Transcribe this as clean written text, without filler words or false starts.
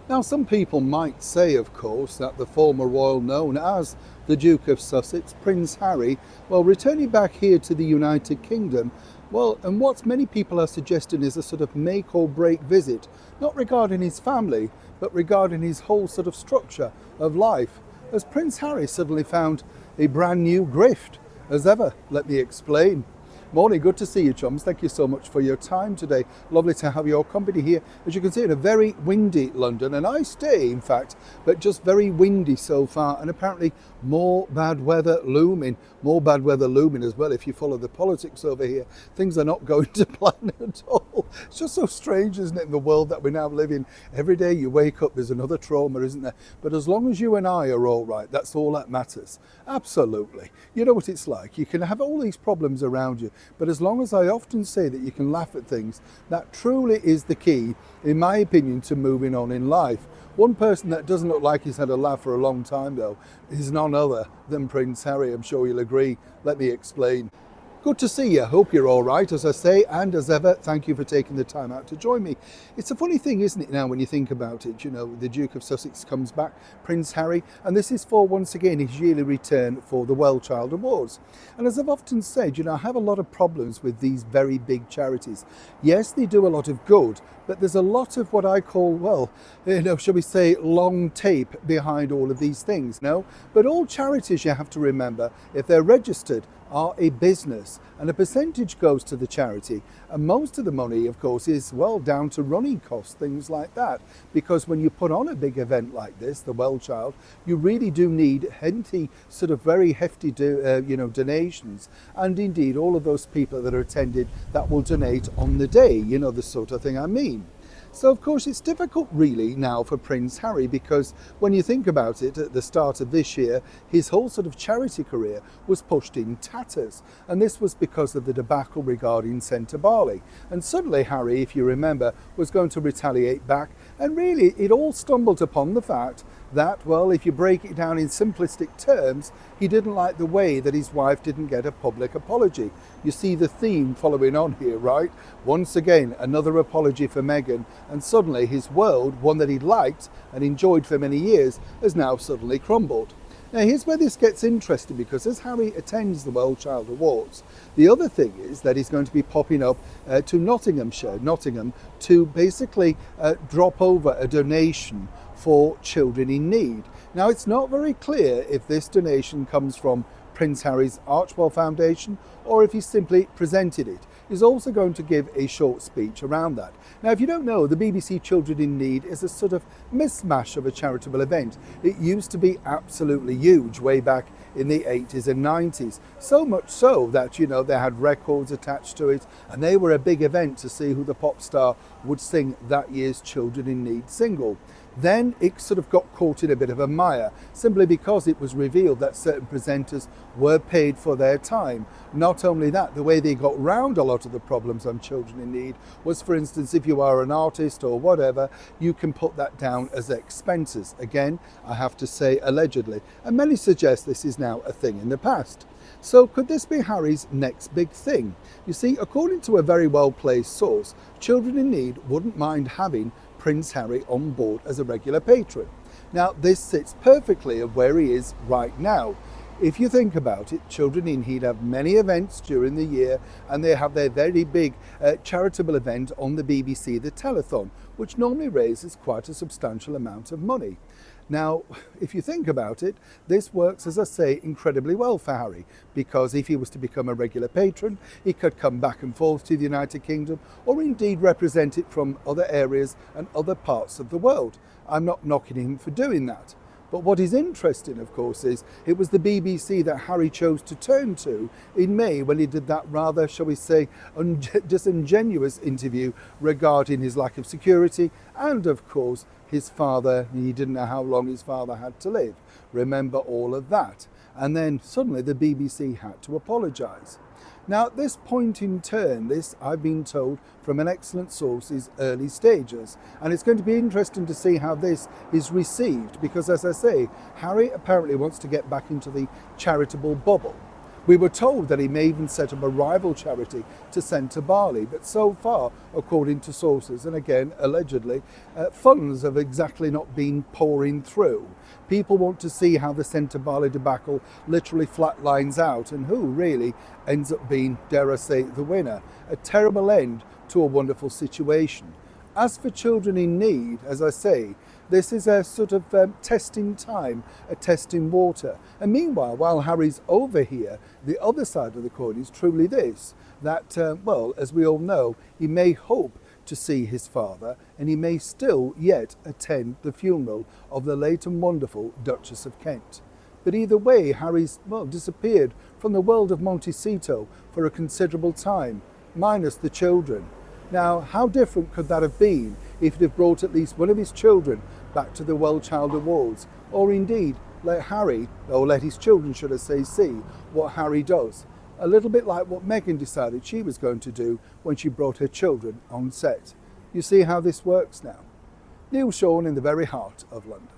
Now, some people might say, of course, that the former royal known as the Duke of Sussex, Prince Harry, well, returning back here to the United Kingdom, well, and what many people are suggesting is a sort of make or break visit, not regarding his family, but regarding his whole sort of structure of life, as Prince Harry suddenly found a brand new grift. As ever, let me explain. Morning, good to see you, chums. Thank you so much for your time today. Lovely to have your company here. As you can see, in a very windy London, a nice day, in fact, but just very windy so far, and apparently more bad weather looming. More bad weather looming as well if you follow the politics over here. Things are not going to plan at all. It's just so strange, isn't it, in the world that we now live in? Every day you wake up, there's another trauma, isn't there? But as long as you and I are all right, that's all that matters. Absolutely. You know what it's like. You can have all these problems around you, but as long as I often say that you can laugh at things, that truly is the key, in my opinion, to moving on in life. One person that doesn't look like he's had a laugh for a long time, though, is none other than Prince Harry. I'm sure you'll agree. Let me explain. Good to see you. Hope you're all right, as I say, and as ever, thank you for taking the time out to join me. It's a funny thing, isn't it, now, when you think about it? You know, the Duke of Sussex comes back, Prince Harry, and this is for, once again, his yearly return for the Well Child Awards. And as I've often said, you know, I have a lot of problems with these very big charities. Yes, they do a lot of good, but there's a lot of what I call, well, you know, shall we say, long tape behind all of these things, no? But all charities, you have to remember, if they're registered, are a business, and a percentage goes to the charity, and most of the money, of course, is, well, down to running costs, things like that, because when you put on a big event like this, the Well Child, you really do need sort of very hefty donations, and indeed all of those people that are attended that will donate on the day, you know, the sort of thing I mean. So, of course, it's difficult really now for Prince Harry, because when you think about it, at the start of this year, his whole sort of charity career was pushed in tatters. And this was because of the debacle regarding Centre Barley. And suddenly Harry, if you remember, was going to retaliate back. And really, it all stumbled upon the fact that, well, if you break it down in simplistic terms, he didn't like the way that his wife didn't get a public apology. You see the theme following on here, right? Once again, another apology for Meghan, and suddenly his world, one that he'd liked and enjoyed for many years, has now suddenly crumbled. Now, here's where this gets interesting, because as Harry attends the Well Child Awards, the other thing is that he's going to be popping up to Nottingham, to basically drop over a donation for children in need. Now, it's not very clear if this donation comes from Prince Harry's Archwell Foundation or if he simply presented it. He's also going to give a short speech around that. Now, if you don't know, the BBC Children in Need is a sort of mishmash of a charitable event. It used to be absolutely huge way back in the 80s and 90s. So much so that, you know, they had records attached to it, and they were a big event to see who the pop star would sing that year's Children in Need single. Then it sort of got caught in a bit of a mire, simply because it was revealed that certain presenters were paid for their time. Not only that, the way they got round a lot of the problems on Children in Need was, for instance, if you are an artist or whatever, you can put that down as expenses. Again, I have to say allegedly, and many suggest this is now a thing in the past. So could this be Harry's next big thing? You see, according to a very well-placed source, Children in Need wouldn't mind having Prince Harry on board as a regular patron. Now, this sits perfectly of where he is right now. If you think about it, Children in Need have many events during the year, and they have their very big charitable event on the BBC, the Telethon, which normally raises quite a substantial amount of money. Now, if you think about it, this works, as I say, incredibly well for Harry, because if he was to become a regular patron, he could come back and forth to the United Kingdom, or indeed represent it from other areas and other parts of the world. I'm not knocking him for doing that. But what is interesting, of course, is it was the BBC that Harry chose to turn to in May when he did that rather, shall we say, disingenuous interview regarding his lack of security and, of course, his father. He didn't know how long his father had to live. Remember all of that. And then suddenly the BBC had to apologise. Now, at this point in turn, this, I've been told from an excellent source, is early stages. And it's going to be interesting to see how this is received, because, as I say, Harry apparently wants to get back into the charitable bubble. We were told that he may even set up a rival charity to send to Bali, but so far, according to sources, and again allegedly, funds have exactly not been pouring through. People want to see how the send to Bali debacle literally flatlines out and who really ends up being, dare I say, the winner. A terrible end to a wonderful situation. As for children in need, as I say, this is a sort of testing time, a testing water. And meanwhile, while Harry's over here, the other side of the coin is truly this, that, well, as we all know, he may hope to see his father and he may still yet attend the funeral of the late and wonderful Duchess of Kent. But either way, Harry's, well, disappeared from the world of Montecito for a considerable time, minus the children. Now, how different could that have been if he'd have brought at least one of his children back to the Well Child Awards, or indeed let Harry, or let his children, should I say, see what Harry does. A little bit like what Meghan decided she was going to do when she brought her children on set. You see how this works now. Neil Sean in the very heart of London.